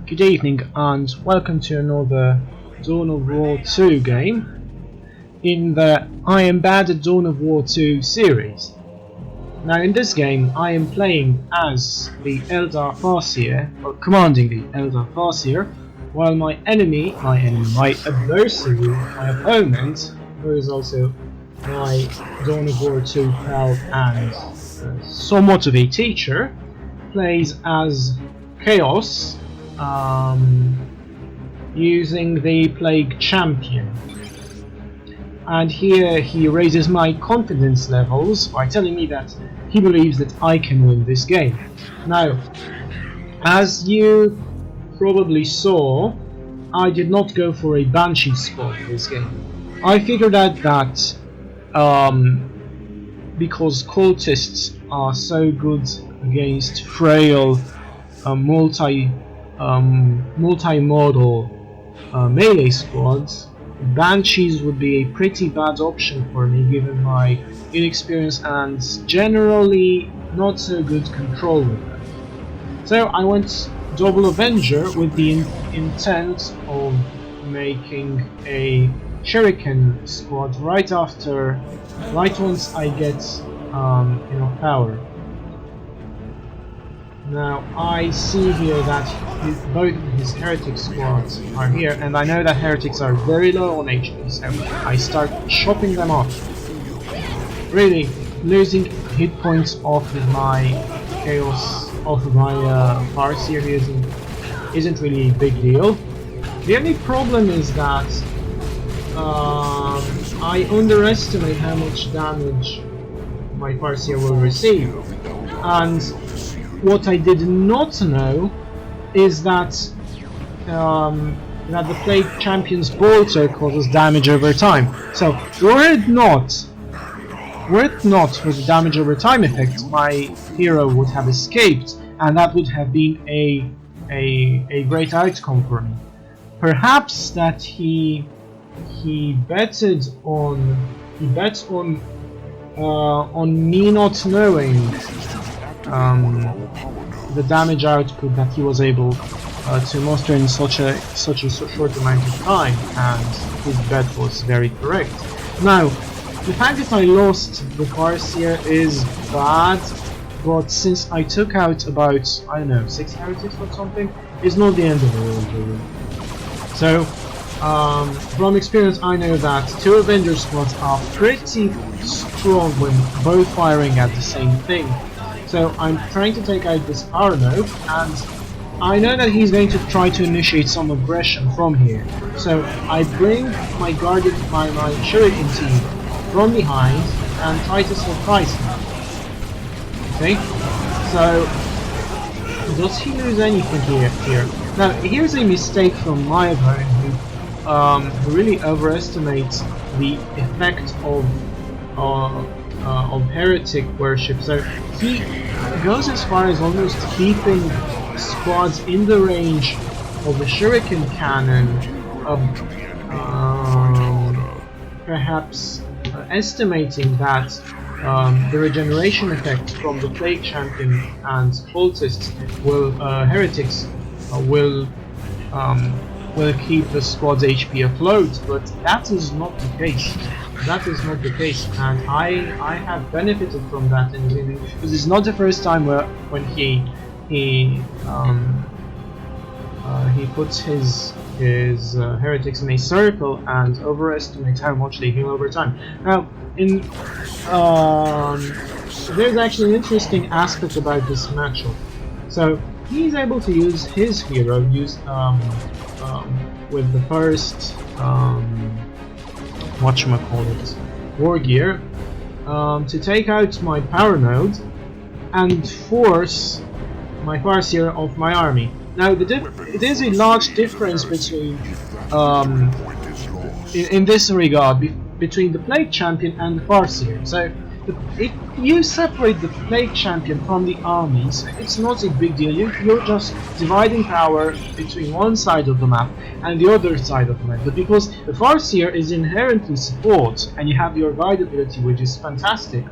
Good evening and welcome to another Dawn of War 2 game in the I Am Bad at Dawn of War 2 series. Now in this game I am playing as the Eldar Farseer, or commanding the Eldar Farseer, while my adversary, my opponent, who is also my Dawn of War 2 pal and somewhat of a teacher, plays as Chaos, using the Plague Champion. And here he raises my confidence levels by telling me that he believes that I can win this game. Now, as you probably saw, I did not go for a Banshee squad in this game. I figured out that because cultists are so good against frail multi-model melee squads, Banshees would be a pretty bad option for me given my inexperience and generally not so good control with them. So I went Double Avenger with the intent of making a Shuriken squad right once I get enough power. Now I see here that both his heretic squads are here, and I know that heretics are very low on HP, so I start chopping them off. Really, losing hit points off of my chaos, off of my Farseer isn't really a big deal. The only problem is that I underestimate how much damage my Farseer will receive, and what I did not know is that the Plague Champion's bolter causes damage over time. So were it not for the damage over time effect, my hero would have escaped, and that would have been a great outcome for me. Perhaps that he bet on me not knowing the damage output that he was able to muster in such a short amount of time, and his bet was very correct. Now, the fact that I lost the Farseer is bad, but since I took out about, I don't know, 6 heretics or something, it's not the end of the world really. So, from experience I know that 2 Avenger squads are pretty strong when both firing at the same thing. So I'm trying to take out this power node, and I know that he's going to try to initiate some aggression from here. So I bring my Shuriken team from behind and try to surprise him. Okay? So does he lose anything here? Now here's a mistake from my opponent who really overestimates the effect of heretic worship. So he goes as far as almost keeping squads in the range of the Shuriken cannon, perhaps estimating that the regeneration effect from the Plague Champion and cultists heretics will keep the squad's HP afloat, but that is not the case. That is not the case, and I have benefited from that in gaming, because it's not the first time when he puts his heretics in a circle and overestimates how much they heal over time. Now, there's actually an interesting aspect about this matchup. So he's able to use his hero with the first war gear to take out my power node and force my Farseer off my army. Now it is a large difference between in this regard between the Plague Champion and the Farseer. So if you separate the Plague Champion from the armies, it's not a big deal. You're just dividing power between one side of the map and the other side of the map. But because the Farseer is inherently support, and you have your guide ability, which is fantastic,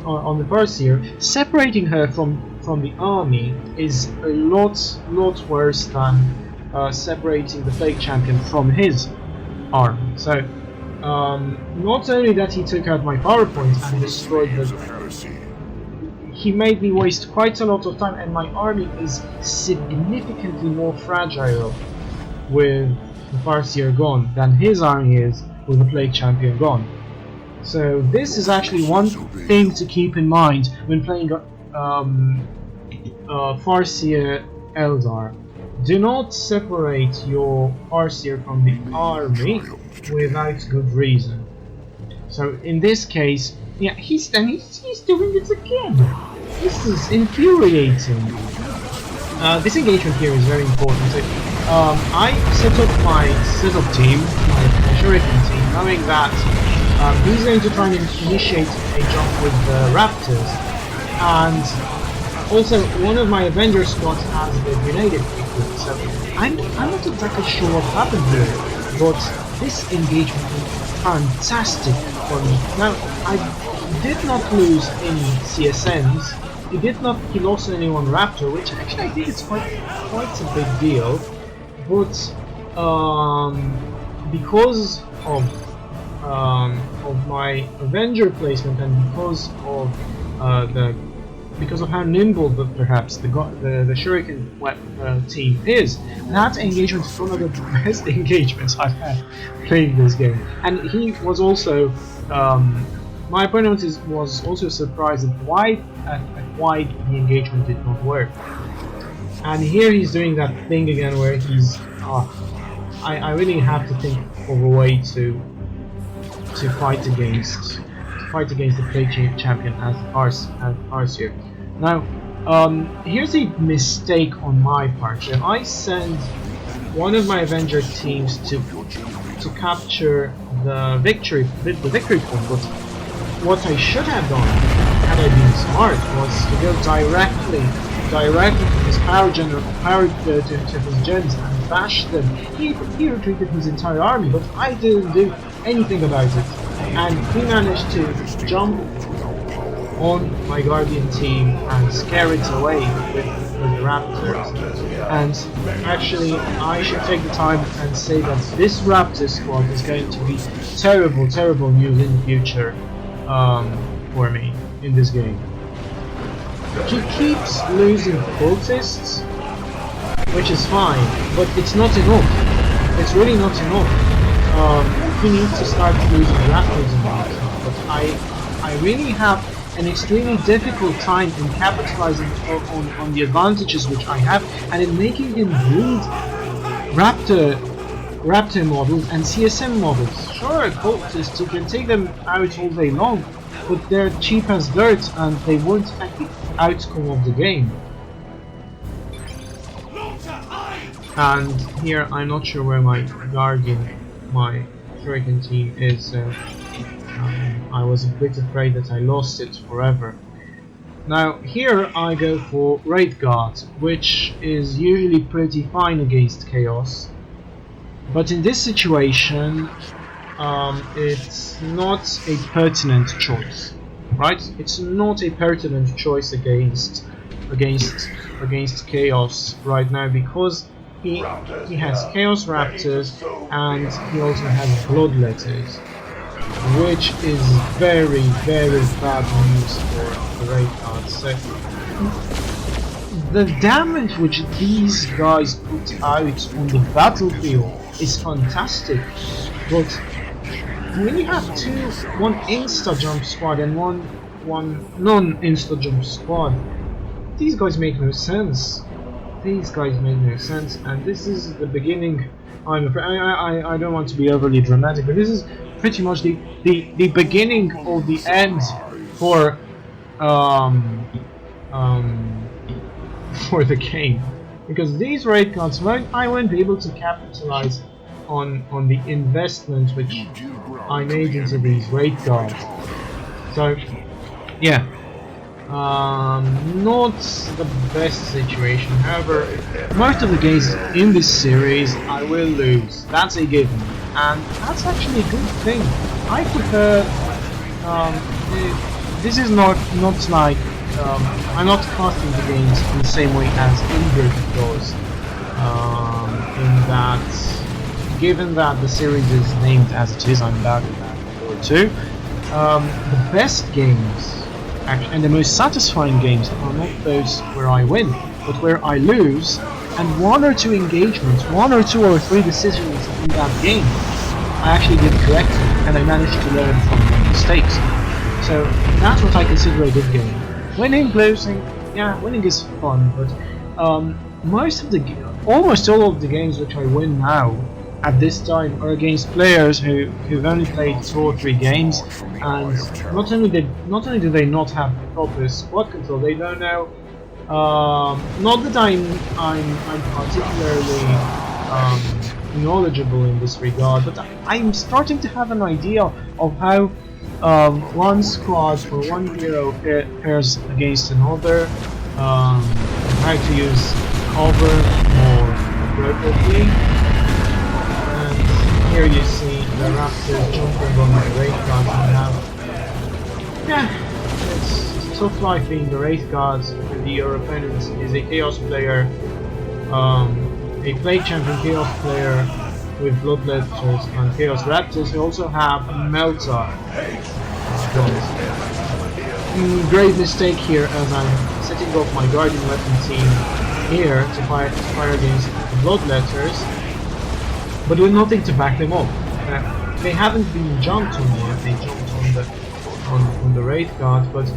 on the Farseer, separating her from the army is a lot worse than separating the Plague Champion from his army. So not only that he took out my power points and destroyed the, he made me waste quite a lot of time, and my army is significantly more fragile with the Farseer gone than his army is with the Plague Champion gone. So this is actually one thing to keep in mind when playing Farseer Eldar. Do not separate your Farseer from the army without good reason. So in this case, yeah, he's doing it again. This is infuriating. This engagement here is very important. So, I set up my setup team, my Shuriken team, knowing that he's going to try and initiate a jump with the Raptors, and also one of my Avenger squads has the grenade equipment. So I'm not exactly sure what happened here, but this engagement was fantastic for me. Now I did not lose any CSMs. He lost only one Raptor, which actually I think is quite a big deal. But because of my Avenger placement and because of how nimble perhaps the Shuriken team is, that engagement is one of the best engagements I've had playing this game. And he was also my opponent was also surprised at why the engagement did not work. And here he's doing that thing again where he's I really have to think of a way to fight against the Plague Champion as the Farseer. Now here's a mistake on my part. So I send one of my Avenger teams to capture the victory point, but what I should have done, had I been smart, was to go directly to his to his gens and bash them. He retreated his entire army, but I didn't do anything about it, and he managed to jump on my Guardian team and scare it away with the Raptors. And actually, I should take the time and say that this Raptor squad is going to be terrible news in the future for me in this game. He keeps losing cultists, which is fine, but it's not enough. It's really not enough. He needs to start losing Raptors and whatnot, but I really have an extremely difficult time in capitalizing on the advantages which I have, and in making him breed Raptor models and CSM models. Sure, cultists, you can take them out all day long, but they're cheap as dirt and they won't affect the outcome of the game. And here I'm not sure where my Guardian, my Shuriken team is. I was a bit afraid that I lost it forever. Now here I go for Wraith Guard, which is usually pretty fine against Chaos, but in this situation it's not a pertinent choice, right? It's not a pertinent choice against Chaos right now, because he has Chaos Raptors and he also has Bloodletters, which is very bad news for the Wraith Guard. So the damage which these guys put out on the battlefield is fantastic, but when you have one insta-jump squad and one non-insta-jump squad, these guys make no sense. And this is the beginning. I'm afraid I don't want to be overly dramatic, but this is pretty much the beginning of the end for the game, because these Wraith Guards, I won't be able to capitalize on the investment which I made into these Wraith Guards. So yeah, not the best situation. However, most of the games in this series I will lose. That's a given, and that's actually a good thing. I prefer this is not like I'm not casting the games in the same way as Eldar does. In that, given that the series is named as it is, I'm back for two. The best games, actually, and the most satisfying games are not those where I win, but where I lose, and one or two engagements, one or two or three decisions in that game I actually did correctly, and I managed to learn from my mistakes. So that's what I consider a good game. Winning, losing, yeah, winning is fun, but almost all of the games which I win now at this time are against players who've only played 2 or 3 games, and not only do they not have proper squad control, they don't know. Not that I'm particularly knowledgeable in this regard, but I'm starting to have an idea of how one squad or one hero pairs against another, how to use cover more appropriately. And here you see the Raptors jumping on the Wraith Guards now. Yeah, it's tough life being the Wraith Guards. Your opponent is a Chaos player, a Plague Champion Chaos player with Bloodletters and Chaos Raptors who also have Melta. Great mistake here as I'm setting up my Guardian Weapon team here to fire against the Bloodletters, but with nothing to back them up. They haven't been jumped on yet, they jumped on the Wraith Guard, but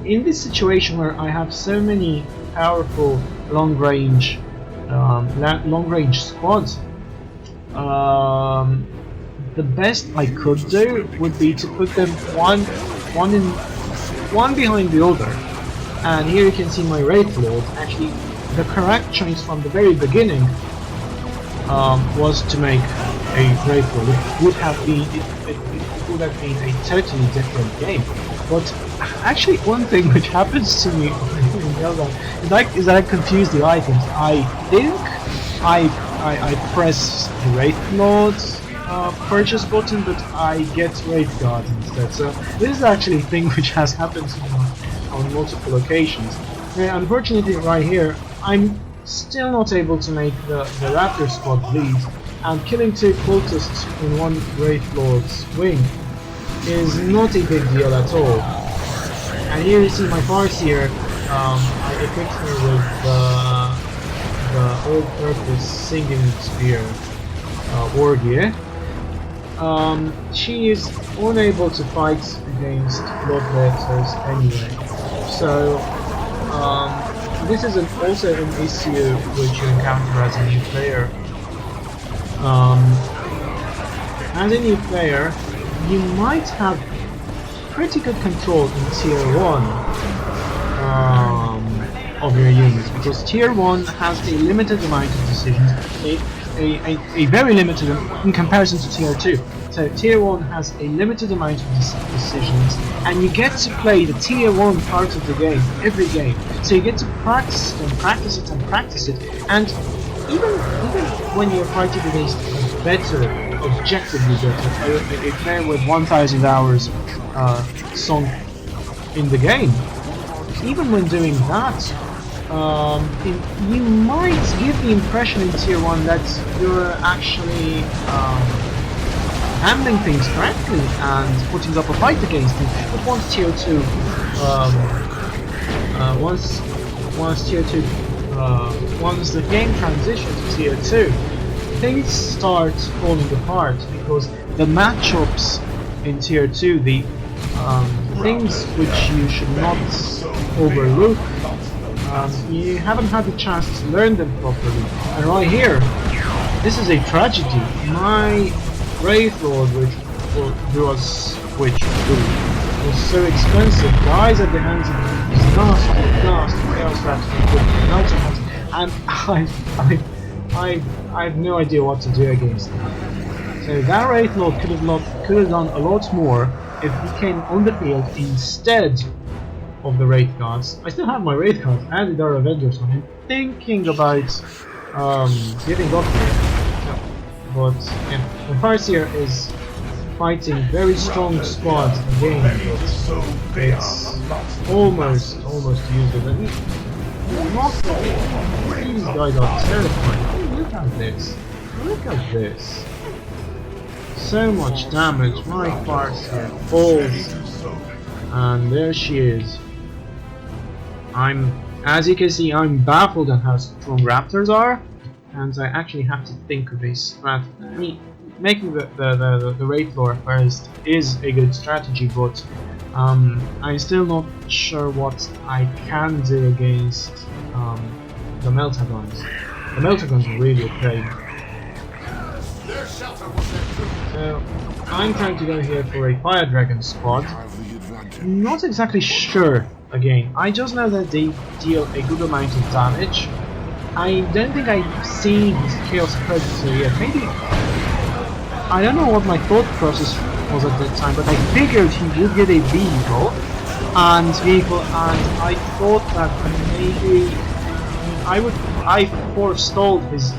in this situation where I have so many powerful long-range squads, the best I could do would be to put them one behind the other. And here you can see my Wraith Lord. Actually, the correct choice from the very beginning was to make a Wraith Lord. It would have been a totally different game. But actually, one thing which happens to me in Eldar is that I confuse the items. I think I press the Wraith Lord's purchase button, but I get Wraith Guard instead. So this is actually a thing which has happened to me on multiple occasions. Unfortunately, right here, I'm still not able to make the Raptor squad bleed, and killing 2 cultists in one Wraith Lord's wing is not a big deal at all. And here you see my Farseer. I equipped her with the all-purpose singing spear, war gear. She is unable to fight against Bloodletters anyway. So this is also an issue which you encounter as a new player. As a new player, you might have pretty good control in tier 1 of your units, because tier 1 has a limited amount of decisions, a very limited in comparison to tier 2. So tier 1 has a limited amount of decisions, and you get to play the tier 1 part of the game every game. So you get to practice it and practice it and practice it, and even when you're fighting against a better, objectively better, a player with 1,000 hours sunk in the game, even when doing that, you might give the impression in tier 1 that you're actually handling things correctly and putting up a fight against them. But once tier 2, once the game transitions to tier 2, things start falling apart, because the matchups in tier 2, the things which you should not overlook, you haven't had the chance to learn them properly. And right here, this is a tragedy. My Wraith Lord, which was so expensive, dies at the hands of these nasty Chaos Raptors, and I have no idea what to do against them. So that Wraith Lord could have done a lot more if he came on the field instead of the Wraith Guards. I still have my Wraith Guards and the Eldar Avengers, so I'm thinking about giving up here. But yeah, the Farseer is fighting very strong squads again, but it's almost useless. And these guys are terrifying. Oh, look at this! Look at this! So much damage. My Farseer falls, and there she is. As you can see, I'm baffled at how strong raptors are, and I actually have to think of a strat. I mean, making the Wraith Lore first is a good strategy, but I'm still not sure what I can do against the Meltagons. The Meltagons are really okay. So I'm trying to go here for a Fire Dragon squad. Not exactly sure. Again, I just know that they deal a good amount of damage. I don't think I've seen his Chaos Predator yet. Maybe I don't know what my thought process was at that time, but I figured he would get a vehicle, and I thought that maybe I forestalled his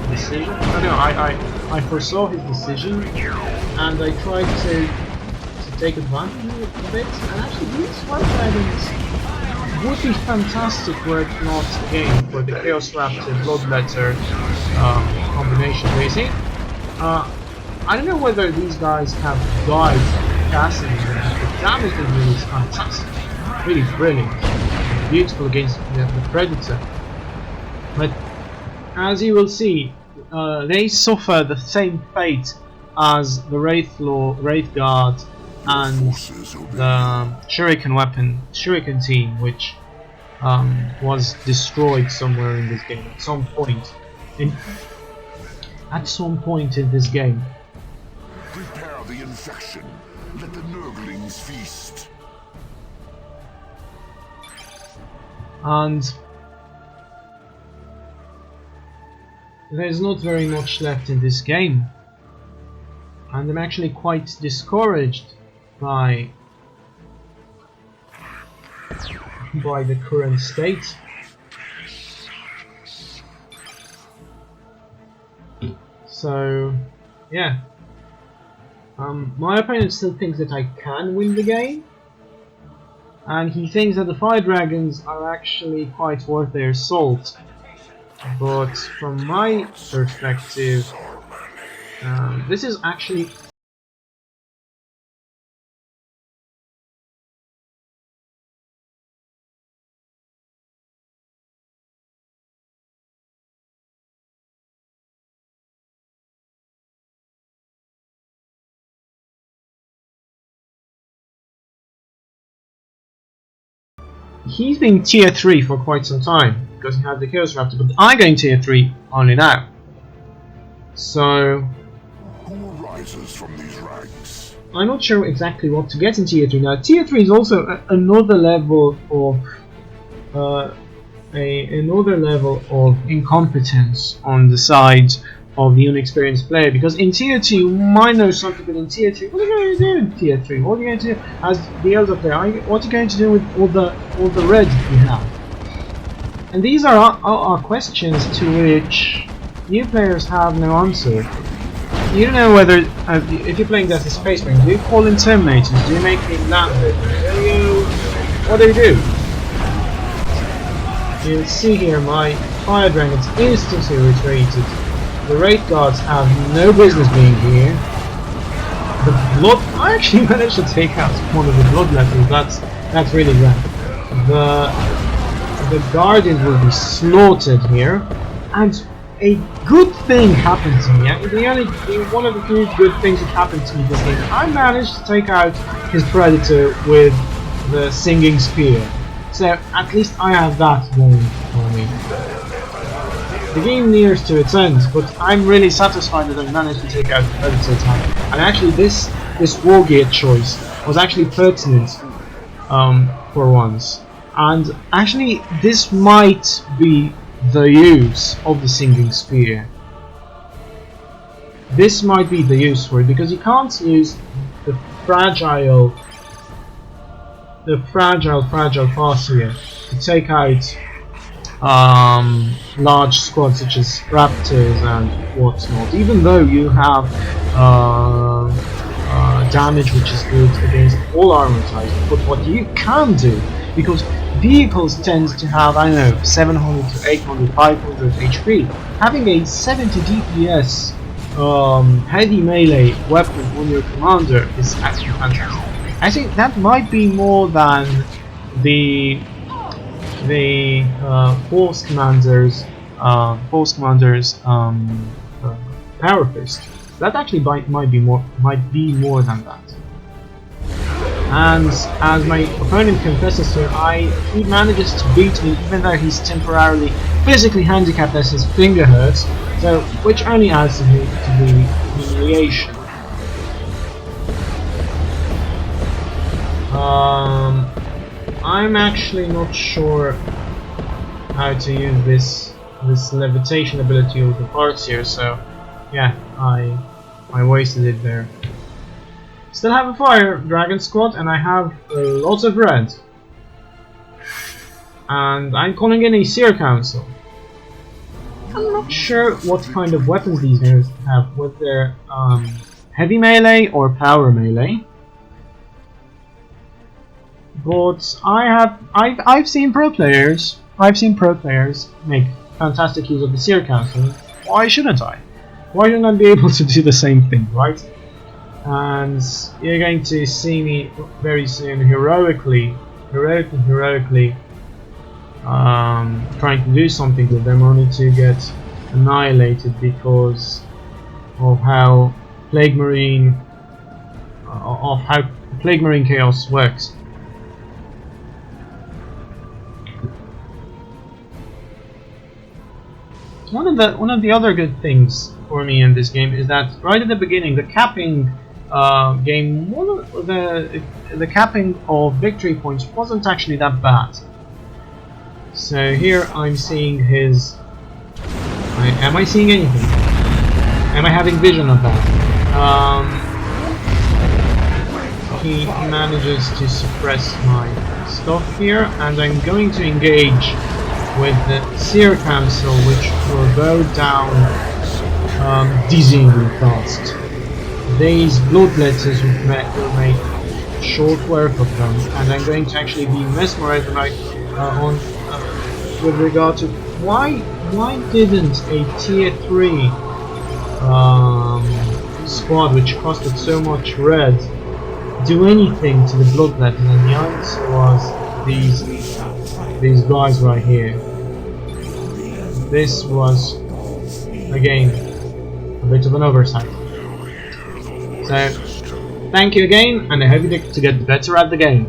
decision. I don't know. I foresaw his decision, and I tried to take advantage of it. And actually, these White Dragons would be fantastic were it not again for the Chaos Raptor Bloodletter combination racing. I don't know whether these guys have died casting them, but the damage they do is fantastic, really brilliant, beautiful against the Predator. But as you will see, they suffer the same fate as the Wraith Guard and the Shuriken team, which was destroyed somewhere in this game at some point. At some point in this game. Prepare the infection. Let the Nurglings feast. And there's not very much left in this game. And I'm actually quite discouraged by the current state. So, yeah. My opponent still thinks that I can win the game, and he thinks that the Fire Dragons are actually quite worth their salt. But from my perspective, this is actually he's been tier 3 for quite some time because he had the Chaos Raptor, but I'm going tier 3 only now. So Who arises from these ranks? I'm not sure exactly what to get in tier 3 now. Tier 3 is also another level of incompetence on the side of the inexperienced player, because in tier 2 you might know something, but in tier 3, what are you going to do in tier 3? What are you going to do as the Eldar player? What are you going to do with all the red you have? And these are questions to which new players have no answer. You don't know whether, if you're playing as a Space Marine, do you call in Terminators? Do you make a land? What do you do? You'll see here my Fire Dragons instantly retreated. The Wraith Guards have no business being here. I actually managed to take out one of the Bloodletters. That's really rare. The Guardians will be slaughtered here, and a good thing happened to me. One of the few good things that happened to me this game, I managed to take out his Predator with the Singing Spear. So at least I have that going for me. The game nears to its end, but I'm really satisfied that I managed to take out the Predator attack. And actually this Wargear choice was actually pertinent for once. And actually this might be the use of the Singing Spear. This might be the use for it, because you can't use the fragile Farseer to take out large squads such as Raptors and whatnot, even though you have damage which is good against all armor types. But what you can do, because vehicles tend to have, I don't know, 700 to 800, 500 HP, having a 70 DPS heavy melee weapon on your commander is actually fantastic. I think that might be more than the Force Commander's Power Fist. That actually might be more than that. And as my opponent confesses here, he manages to beat me even though he's temporarily physically handicapped as his finger hurts, so which only adds to the humiliation. I'm actually not sure how to use this levitation ability of the parts here, so yeah, I wasted it there. Still have a fire dragon squad, and I have lots of red. And I'm calling in a Seer Council. I'm not sure what kind of weapons these guys have, whether they're heavy melee or power melee. But I've seen pro players make fantastic use of the Seer Council. Why shouldn't I? Why shouldn't I be able to do the same thing, right? And you're going to see me very soon heroically trying to do something with them, only to get annihilated because of how Plague Marine Chaos works. One of the other good things for me in this game is that right at the beginning, the capping game, the capping of victory points wasn't actually that bad. So here I'm seeing his. Am I seeing anything? Am I having vision of that? He manages to suppress my stuff here, and I'm going to engage with the Seer Council, which will go down dizzyingly fast. These bloodletters will make short work of them, and I'm going to actually be mesmerized with regard to why didn't a tier 3 squad, which costed so much red, do anything to the bloodletters? And the answer was these guys right here. This was again a bit of an oversight. So thank you again, and I hope you get to get better at the game.